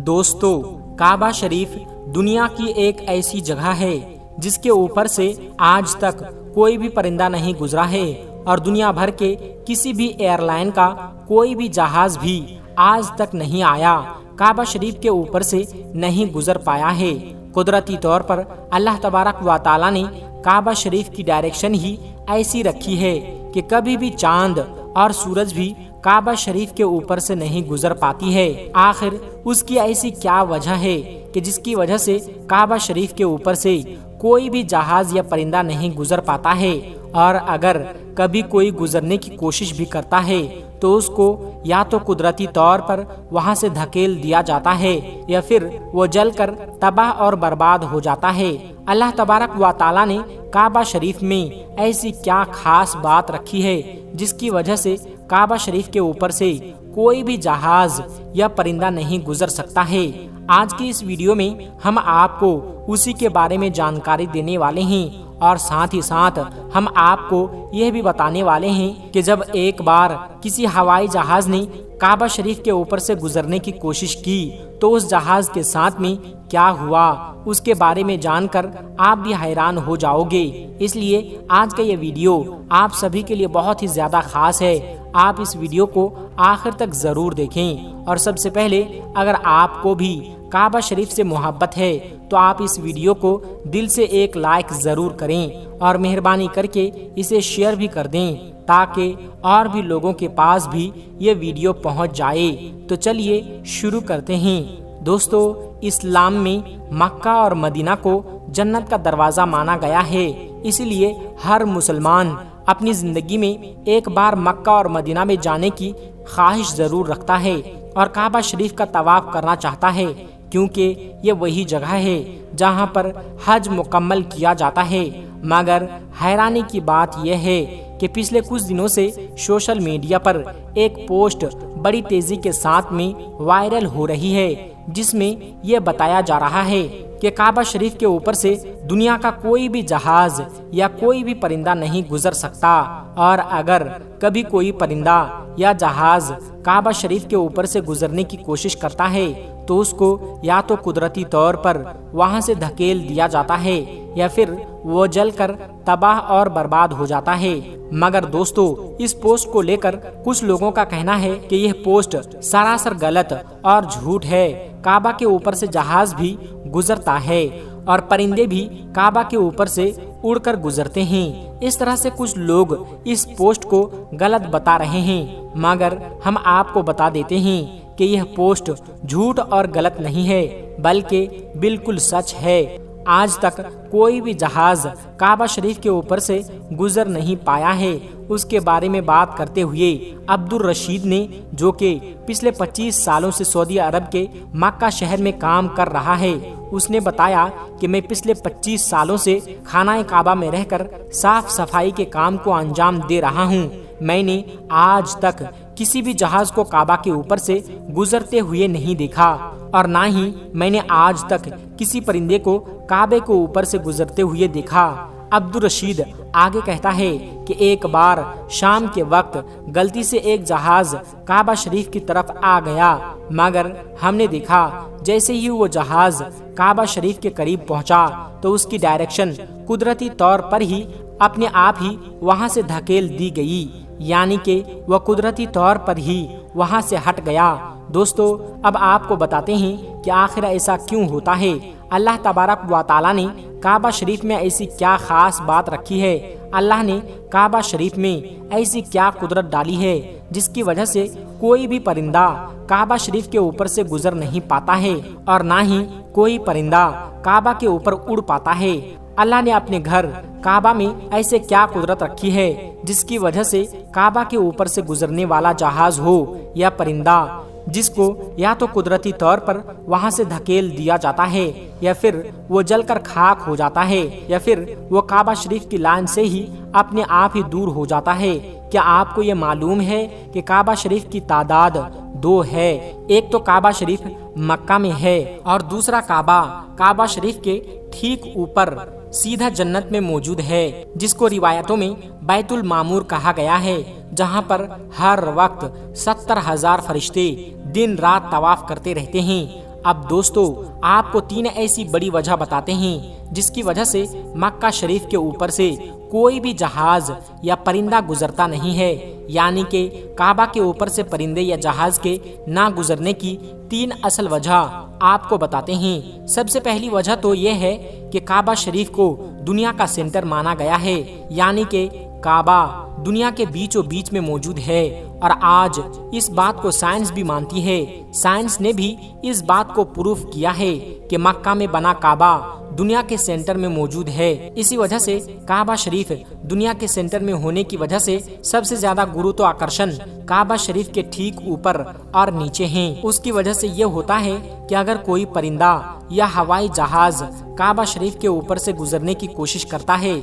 دوستو، کعبہ شریف دنیا کی ایک ایسی جگہ ہے جس کے اوپر سے آج تک کوئی بھی پرندہ نہیں گزرا ہے، اور دنیا بھر کے کسی بھی ایئر لائن کا کوئی بھی جہاز بھی آج تک نہیں آیا، کعبہ شریف کے اوپر سے نہیں گزر پایا ہے۔ قدرتی طور پر اللہ تبارک و تعالی نے کعبہ شریف کی ڈائریکشن ہی ایسی رکھی ہے کہ کبھی بھی چاند اور سورج بھی کعبہ شریف کے اوپر سے نہیں گزر پاتی ہے۔ آخر اس کی ایسی کیا وجہ ہے کہ جس کی وجہ سے کعبہ شریف کے اوپر سے کوئی بھی جہاز یا پرندہ نہیں گزر پاتا ہے، اور اگر کبھی کوئی گزرنے کی کوشش بھی کرتا ہے تو اس کو یا تو قدرتی طور پر وہاں سے دھکیل دیا جاتا ہے یا پھر وہ جل کر تباہ اور برباد ہو جاتا ہے۔ اللہ تبارک و تعالی نے کعبہ شریف میں ایسی کیا خاص بات رکھی ہے جس کی وجہ سے کعبہ شریف کے اوپر سے کوئی بھی جہاز یا پرندہ نہیں گزر سکتا ہے؟ آج کی اس ویڈیو میں ہم آپ کو اسی کے بارے میں جانکاری دینے والے ہیں، اور ساتھ ہی ساتھ ہم آپ کو یہ بھی بتانے والے ہیں کہ جب ایک بار کسی ہوائی جہاز نے کعبہ شریف کے اوپر سے گزرنے کی کوشش کی تو اس جہاز کے ساتھ میں کیا ہوا، اس کے بارے میں جان کر آپ بھی حیران ہو جاؤ گے۔ اس لیے آج کا یہ ویڈیو آپ سبھی کے لیے بہت ہی زیادہ خاص ہے، آپ اس ویڈیو کو آخر تک ضرور دیکھیں۔ اور سب سے پہلے اگر آپ کو بھی کعبہ شریف سے محبت ہے تو آپ اس ویڈیو کو دل سے ایک لائک ضرور کریں، اور مہربانی کر کے اسے شیئر بھی کر دیں تاکہ اور بھی لوگوں کے پاس بھی یہ ویڈیو پہنچ جائے۔ تو چلیے شروع کرتے ہیں۔ دوستو، اسلام میں مکہ اور مدینہ کو جنت کا دروازہ مانا گیا ہے، اسی لیے ہر مسلمان اپنی زندگی میں ایک بار مکہ اور مدینہ میں جانے کی خواہش ضرور رکھتا ہے اور کعبہ شریف کا طواف کرنا چاہتا ہے، کیونکہ یہ وہی جگہ ہے جہاں پر حج مکمل کیا جاتا ہے۔ مگر حیرانی کی بات یہ ہے کہ پچھلے کچھ دنوں سے سوشل میڈیا پر ایک پوسٹ بڑی تیزی کے ساتھ میں وائرل ہو رہی ہے، جس میں یہ بتایا جا رہا ہے کہ کعبہ شریف کے اوپر سے دنیا کا کوئی بھی جہاز یا کوئی بھی پرندہ نہیں گزر سکتا، اور اگر کبھی کوئی پرندہ یا جہاز کعبہ شریف کے اوپر سے گزرنے کی کوشش کرتا ہے تو اس کو یا تو قدرتی طور پر وہاں سے دھکیل دیا جاتا ہے یا پھر وہ جل کر تباہ اور برباد ہو جاتا ہے۔ مگر دوستو، اس پوسٹ کو لے کر کچھ لوگوں کا کہنا ہے کہ یہ پوسٹ سراسر غلط اور جھوٹ ہے۔ کعبہ کے اوپر سے جہاز بھی گزرتا ہے اور پرندے بھی کعبہ کے اوپر سے اڑ کر گزرتے ہیں۔ اس طرح سے کچھ لوگ اس پوسٹ کو غلط بتا رہے ہیں، مگر ہم آپ کو بتا دیتے ہیں کہ یہ پوسٹ جھوٹ اور غلط نہیں ہے بلکہ بالکل سچ ہے۔ آج تک کوئی بھی جہاز کعبہ شریف کے اوپر سے گزر نہیں پایا ہے۔ اس کے بارے میں بات کرتے ہوئے عبدالرشید نے، جو کہ پچھلے 25 سالوں سے سعودی عرب کے مکہ شہر میں کام کر رہا ہے، اس نے بتایا کہ میں پچھلے 25 سالوں سے خانہ کعبہ میں رہ کر صاف صفائی کے کام کو انجام دے رہا ہوں۔ میں نے آج تک کسی بھی جہاز کو کعبہ کے اوپر سے گزرتے ہوئے نہیں دیکھا، اور نہ ہی میں نے آج تک کسی پرندے کو کعبے کے اوپر سے گزرتے ہوئے دیکھا۔ عبدالرشید آگے کہتا ہے کہ ایک بار شام کے وقت غلطی سے ایک جہاز کعبہ شریف کی طرف آ گیا، مگر ہم نے دیکھا جیسے ہی وہ جہاز کعبہ شریف کے قریب پہنچا تو اس کی ڈائریکشن قدرتی طور پر ہی اپنے آپ ہی وہاں سے دھکیل دی گئی، یعنی کہ وہ قدرتی طور پر ہی وہاں سے ہٹ گیا۔ دوستو، اب آپ کو بتاتے ہیں کہ آخر ایسا کیوں ہوتا ہے۔ اللہ تبارک و تعالی نے کعبہ شریف میں ایسی کیا خاص بات رکھی ہے، اللہ نے کعبہ شریف میں ایسی کیا قدرت ڈالی ہے جس کی وجہ سے کوئی بھی پرندہ کعبہ شریف کے اوپر سے گزر نہیں پاتا ہے، اور نہ ہی کوئی پرندہ کعبہ کے اوپر اڑ پاتا ہے۔ اللہ نے اپنے گھر کعبہ میں ایسے کیا قدرت رکھی ہے جس کی وجہ سے کعبہ کے اوپر سے گزرنے والا جہاز ہو یا پرندہ، جس کو یا تو قدرتی طور پر وہاں سے دھکیل دیا جاتا ہے یا پھر وہ جل کر خاک ہو جاتا ہے یا پھر وہ کعبہ شریف کی لائن سے ہی اپنے آپ ہی دور ہو جاتا ہے۔ کیا آپ کو یہ معلوم ہے کہ کعبہ شریف کی تعداد 2 ہے؟ ایک تو کعبہ شریف مکہ میں ہے اور دوسرا کعبہ شریف کے ٹھیک اوپر سیدھا جنت میں موجود ہے، جس کو روایتوں میں بیت المعمور کہا گیا ہے، جہاں پر ہر وقت 70,000 فرشتے دن رات طواف کرتے رہتے ہیں۔ اب دوستو آپ کو 3 ایسی بڑی وجہ بتاتے ہیں جس کی وجہ سے مکہ شریف کے اوپر سے کوئی بھی جہاز یا پرندہ گزرتا نہیں ہے، یعنی کہ کعبہ کے اوپر سے پرندے یا جہاز کے نہ گزرنے کی 3 اصل وجہ آپ کو بتاتے ہیں۔ سب سے پہلی وجہ تو یہ ہے کہ کعبہ شریف کو دنیا کا سینٹر مانا گیا ہے، یعنی کہ کعبہ دنیا کے بیچوں بیچ میں موجود ہے، اور آج اس بات کو سائنس بھی مانتی ہے۔ سائنس نے بھی اس بات کو پروف کیا ہے کہ مکہ میں بنا کعبہ دنیا کے سینٹر میں موجود ہے۔ اسی وجہ سے کعبہ شریف دنیا کے سینٹر میں ہونے کی وجہ سے سب سے زیادہ گروتو آکرشن کعبہ شریف کے ٹھیک اوپر اور نیچے ہیں۔ اس کی وجہ سے یہ ہوتا ہے کہ اگر کوئی پرندہ یا ہوائی جہاز کعبہ شریف کے اوپر سے گزرنے کی کوشش کرتا ہے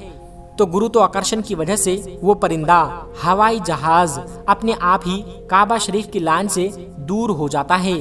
تو گروتو آکرشن کی وجہ سے وہ پرندہ ہوائی جہاز اپنے آپ ہی کعبہ شریف کی لائن سے دور ہو جاتا ہے۔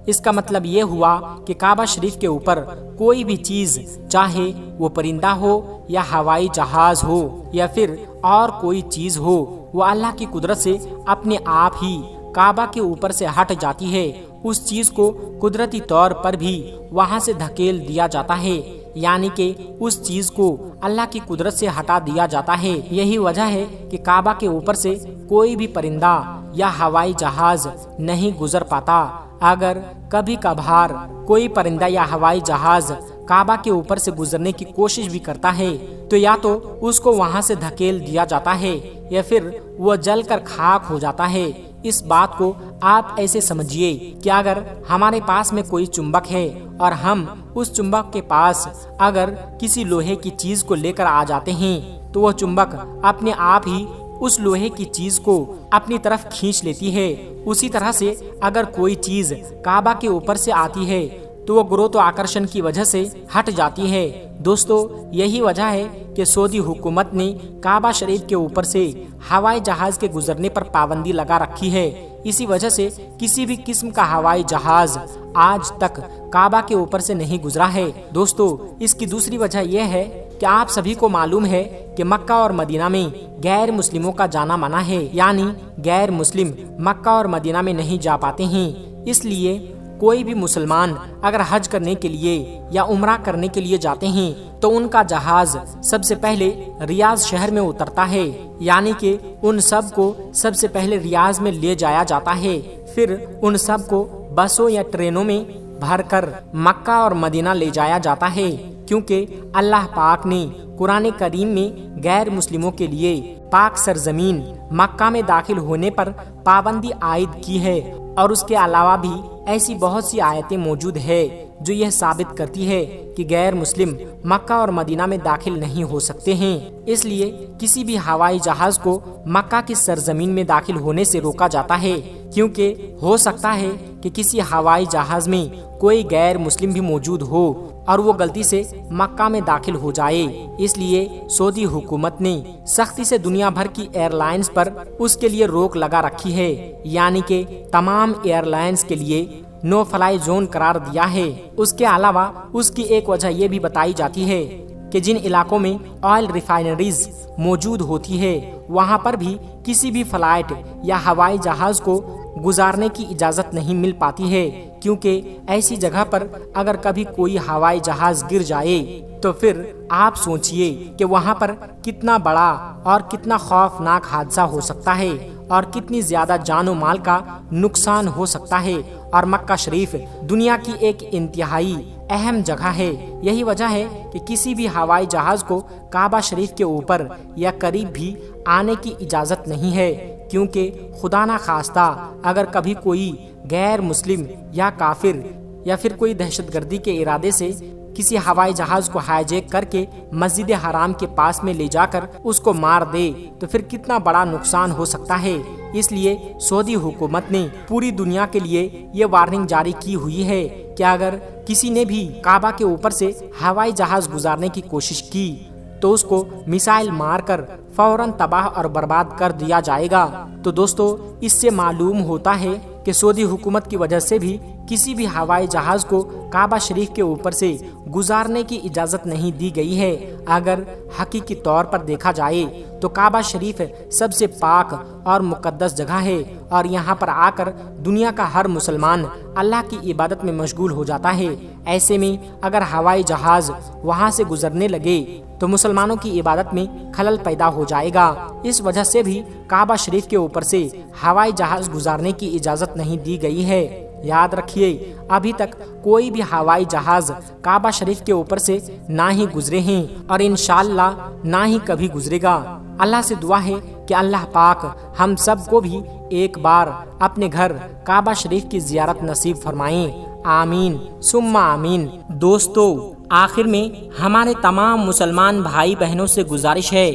اس کا مطلب یہ ہوا کہ کعبہ شریف کے اوپر کوئی بھی چیز، چاہے وہ پرندہ ہو یا ہوائی جہاز ہو یا پھر اور کوئی چیز ہو، وہ اللہ کی قدرت سے اپنے آپ ہی کعبہ کے اوپر سے ہٹ جاتی ہے۔ اس چیز کو قدرتی طور پر بھی وہاں سے دھکیل دیا جاتا ہے، یعنی کہ اس چیز کو اللہ کی قدرت سے ہٹا دیا جاتا ہے۔ یہی وجہ ہے کہ کعبہ کے اوپر سے کوئی بھی پرندہ یا ہوائی جہاز نہیں گزر پاتا۔ اگر کبھی کبھار کوئی پرندہ یا ہوائی جہاز کعبہ کے اوپر سے گزرنے کی کوشش بھی کرتا ہے تو یا تو اس کو وہاں سے دھکیل دیا جاتا ہے یا پھر وہ جل کر خاک ہو جاتا ہے۔ اس بات کو آپ ایسے سمجھیے کہ اگر ہمارے پاس میں کوئی چمبک ہے اور ہم اس چمبک کے پاس اگر کسی لوہے کی چیز کو لے کر آ جاتے ہیں تو وہ چمبک اپنے آپ ہی اس لوہے کی چیز کو اپنی طرف کھینچ لیتی ہے۔ اسی طرح سے اگر کوئی چیز کعبہ کے اوپر سے آتی ہے تو وہ گروتو آکرشن کی وجہ سے ہٹ جاتی ہے۔ دوستو یہی وجہ ہے کہ سعودی حکومت نے کعبہ شریف کے اوپر سے ہوائی جہاز کے گزرنے پر پابندی لگا رکھی ہے۔ اسی وجہ سے کسی بھی قسم کا ہوائی جہاز آج تک کعبہ کے اوپر سے نہیں گزرا ہے۔ دوستو اس کی دوسری وجہ یہ ہے کہ آپ سبھی کو معلوم ہے کہ مکہ اور مدینہ میں غیر مسلموں کا جانا منع ہے، یعنی غیر مسلم مکہ اور مدینہ میں نہیں جا پاتے ہیں۔ اس لیے کوئی بھی مسلمان اگر حج کرنے کے لیے یا عمرہ کرنے کے لیے جاتے ہیں تو ان کا جہاز سب سے پہلے ریاض شہر میں اترتا ہے، یعنی کہ ان سب کو سب سے پہلے ریاض میں لے جایا جاتا ہے، پھر ان سب کو بسوں یا ٹرینوں میں بھر کر مکہ اور مدینہ لے جایا جاتا ہے، کیونکہ اللہ پاک نے قرآن کریم میں غیر مسلموں کے لیے پاک سرزمین مکہ میں داخل ہونے پر پابندی عائد کی ہے، اور اس کے علاوہ بھی ایسی بہت سی آیتیں موجود ہے جو یہ ثابت کرتی ہے کہ غیر مسلم مکہ اور مدینہ میں داخل نہیں ہو سکتے ہیں۔ اس لیے کسی بھی ہوائی جہاز کو مکہ کی سرزمین میں داخل ہونے سے روکا جاتا ہے، کیونکہ ہو سکتا ہے کہ کسی ہوائی جہاز میں کوئی غیر مسلم بھی موجود ہو اور وہ غلطی سے مکہ میں داخل ہو جائے۔ اس لیے سعودی حکومت نے سختی سے دنیا بھر کی ایئر لائنز پر اس کے لیے روک لگا رکھی ہے، یعنی کہ تمام ایئر لائنز کے لیے نو فلائی زون قرار دیا ہے۔ اس کے علاوہ اس کی ایک وجہ یہ بھی بتائی جاتی ہے کہ جن علاقوں میں آئل ریفائنریز موجود ہوتی ہے وہاں پر بھی کسی بھی فلائٹ یا ہوائی جہاز کو گزارنے کی اجازت نہیں مل پاتی ہے، کیونکہ ایسی جگہ پر اگر کبھی کوئی ہوائی جہاز گر جائے تو پھر آپ سوچئے کہ وہاں پر کتنا بڑا اور کتنا خوفناک حادثہ ہو سکتا ہے اور کتنی زیادہ جان و مال کا نقصان ہو سکتا ہے۔ اور مکہ شریف دنیا کی ایک انتہائی اہم جگہ ہے۔ یہی وجہ ہے کہ کسی بھی ہوائی جہاز کو کعبہ شریف کے اوپر یا قریب بھی آنے کی اجازت نہیں ہے، کیونکہ خدا نہ خواستہ اگر کبھی کوئی غیر مسلم یا کافر یا پھر کوئی دہشت گردی کے ارادے سے کسی ہوائی جہاز کو ہائی جیک کر کے مسجد حرام کے پاس میں لے جا کر اس کو مار دے تو پھر کتنا بڑا نقصان ہو سکتا ہے۔ اس لیے سعودی حکومت نے پوری دنیا کے لیے یہ وارننگ جاری کی ہوئی ہے کہ اگر کسی نے بھی کعبہ کے اوپر سے ہوائی جہاز گزارنے کی کوشش کی تو اس کو میسائل مار کر فوراً تباہ اور برباد کر دیا جائے گا۔ تو دوستو اس سے معلوم ہوتا ہے کہ سعودی حکومت کی وجہ سے بھی کسی بھی ہوائی جہاز کو کعبہ شریف کے اوپر سے گزارنے کی اجازت نہیں دی گئی ہے۔ اگر حقیقی طور پر دیکھا جائے تو کعبہ شریف سب سے پاک اور مقدس جگہ ہے، اور یہاں پر آ کر دنیا کا ہر مسلمان اللہ کی عبادت میں مشغول ہو جاتا ہے۔ ایسے میں اگر ہوائی جہاز وہاں سے گزرنے لگے تو مسلمانوں کی عبادت میں خلل پیدا ہو جائے گا۔ اس وجہ سے بھی کعبہ شریف کے اوپر سے ہوائی جہاز گزارنے کی اجازت نہیں دی گئی ہے۔ یاد رکھیے، ابھی تک کوئی بھی ہوائی جہاز کعبہ شریف کے اوپر سے نہ ہی گزرے ہیں اور انشاءاللہ نہ ہی کبھی گزرے گا۔ اللہ سے دعا ہے کہ اللہ پاک ہم سب کو بھی ایک بار اپنے گھر کعبہ شریف کی زیارت نصیب فرمائیں، آمین ثم آمین۔ دوستو، آخر میں ہمارے تمام مسلمان بھائی بہنوں سے گزارش ہے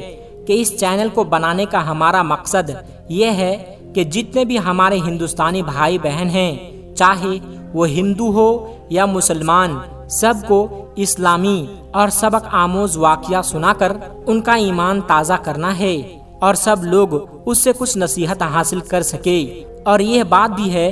کہ اس چینل کو بنانے کا ہمارا مقصد یہ ہے کہ جتنے بھی ہمارے ہندوستانی بھائی بہن ہیں، چاہے وہ ہندو ہو یا مسلمان، سب کو اسلامی اور سبق آموز واقعہ سنا کر ان کا ایمان تازہ کرنا ہے اور سب لوگ اس سے کچھ نصیحت حاصل کر سکے۔ اور یہ بات بھی ہے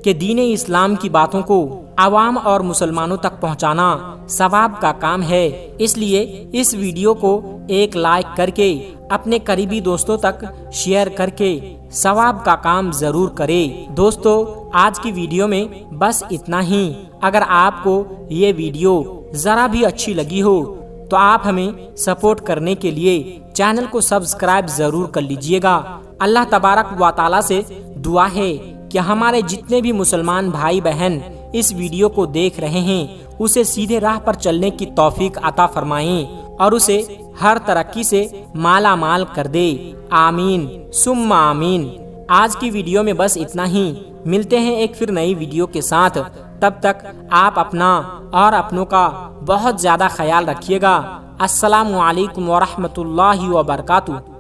کہ دین اسلام کی باتوں کو عوام اور مسلمانوں تک پہنچانا ثواب کا کام ہے، اس لیے اس ویڈیو کو ایک لائک کر کے اپنے قریبی دوستوں تک شیئر کر کے ثواب کا کام ضرور کرے۔ دوستو، آج کی ویڈیو میں بس اتنا ہی۔ اگر آپ کو یہ ویڈیو ذرا بھی اچھی لگی ہو تو آپ ہمیں سپورٹ کرنے کے لیے چینل کو سبسکرائب ضرور کر لیجئے گا۔ اللہ تبارک و تعالی سے دعا ہے کہ ہمارے جتنے بھی مسلمان بھائی بہن اس ویڈیو کو دیکھ رہے ہیں اسے سیدھے راہ پر چلنے کی توفیق عطا فرمائیں اور اسے ہر ترقی سے مالا مال کر دے، آمین ثم آمین۔ آج کی ویڈیو میں بس اتنا ہی، ملتے ہیں ایک پھر نئی ویڈیو کے ساتھ۔ تب تک آپ اپنا اور اپنوں کا بہت زیادہ خیال رکھیے گا۔ السلام علیکم ورحمۃ اللہ وبرکاتہ۔